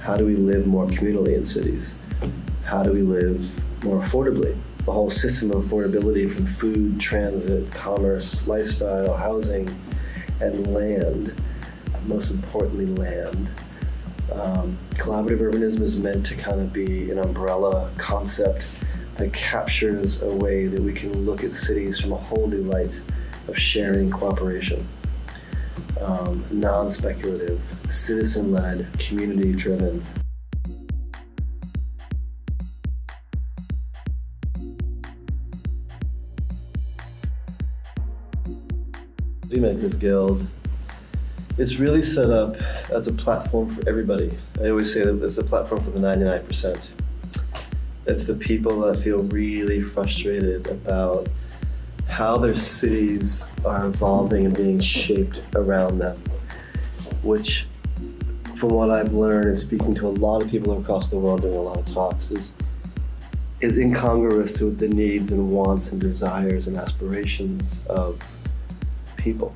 How do we live more communally in cities? How do we live more affordably? The whole system of affordability from food, transit, commerce, lifestyle, housing, and land, most importantly land. Collaborative urbanism is meant to kind of be an umbrella concept that captures a way that we can look at cities from a whole new light of sharing cooperation. Non-speculative, citizen-led, community-driven. City Makers Guild is really set up as a platform for everybody. I always say that it's a platform for the 99%. It's the people that feel really frustrated about how their cities are evolving and being shaped around them, which, from what I've learned and speaking to a lot of people across the world doing a lot of talks, is incongruous with the needs and wants and desires and aspirations of people.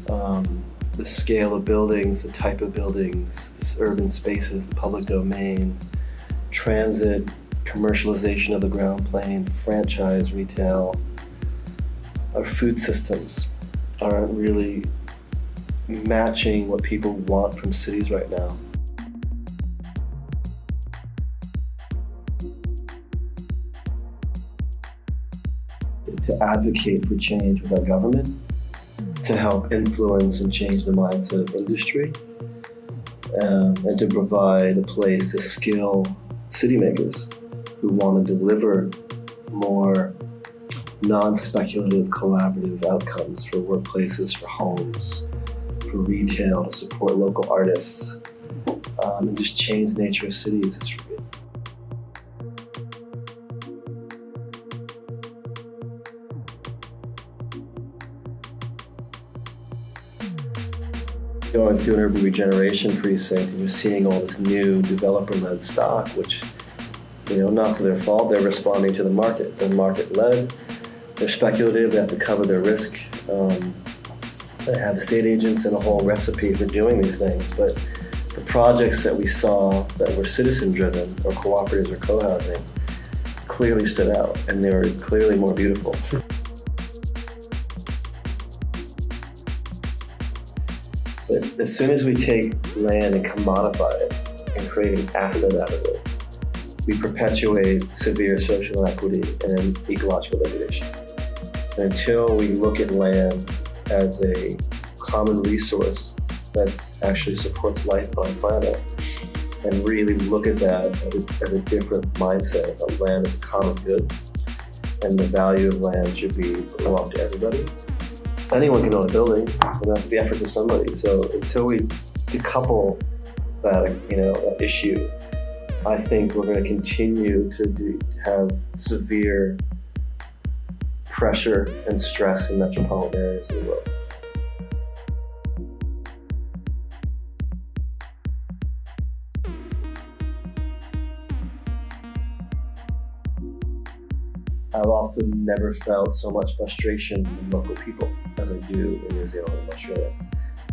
The scale of buildings, the type of buildings, this urban spaces, the public domain, transit, commercialization of the ground plane, franchise retail, our food systems aren't really matching what people want from cities right now. To advocate for change with our government, to help influence and change the mindset of industry, and to provide a place to skill city makers who want to deliver more non-speculative, collaborative outcomes for workplaces, for homes, for retail, to support local artists, and just change the nature of cities. It's going through an urban regeneration precinct and you're seeing all this new developer-led stock, which, not to their fault, they're responding to the market. They're market-led, they're speculative, they have to cover their risk. They have estate agents and a whole recipe for doing these things. But the projects that we saw that were citizen-driven or cooperatives or co-housing clearly stood out, and they were clearly more beautiful. But as soon as we take land and commodify it and create an asset out of it, we perpetuate severe social inequity and ecological degradation. And until we look at land as a common resource that actually supports life on our planet, and really look at that as a different mindset of land as a common good, and the value of land should belong to everybody. Anyone can own a building, and that's the effort of somebody. So until we decouple that issue, I think we're going to continue to have severe pressure and stress in metropolitan areas of the world. I've also never felt so much frustration from local people as I do in New Zealand and Australia.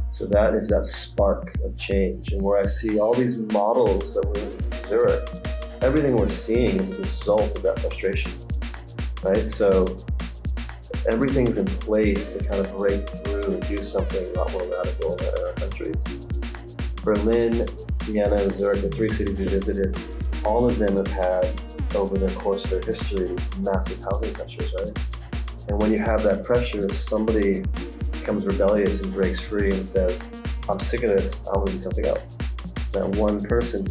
So that is that spark of change. And where I see all these models that were in Zurich, everything we're seeing is a result of that frustration, right? So everything's in place to kind of break through and do something a lot more radical in our countries. Berlin, Vienna, and Zurich, the three cities we visited, all of them have had, over the course of their history, massive housing pressures, right? And when you have that pressure, somebody becomes rebellious and breaks free and says, I'm sick of this, I want to do something else. That one person,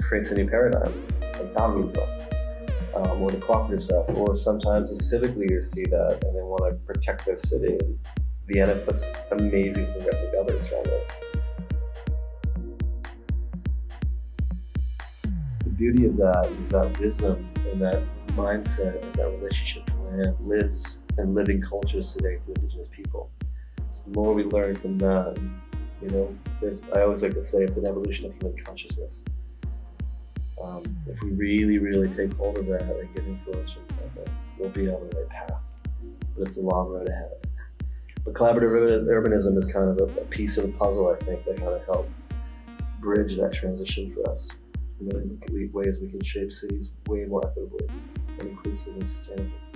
creates a new paradigm, like Darupa, or the cooperative stuff, or sometimes the civic leaders see that and they want to protect their city. And Vienna puts amazing progressive governance around this. The beauty of that is that wisdom and that mindset and that relationship to land lives in living cultures today through Indigenous people. So the more we learn from that, I always like to say it's an evolution of human consciousness. If we really, really take hold of that and get influence from that, we'll be on the right path. But it's a long road ahead. But collaborative urbanism is kind of a piece of the puzzle, I think, that kind of help bridge that transition for us. Really look at ways we can shape cities way more equitably and inclusive and sustainable.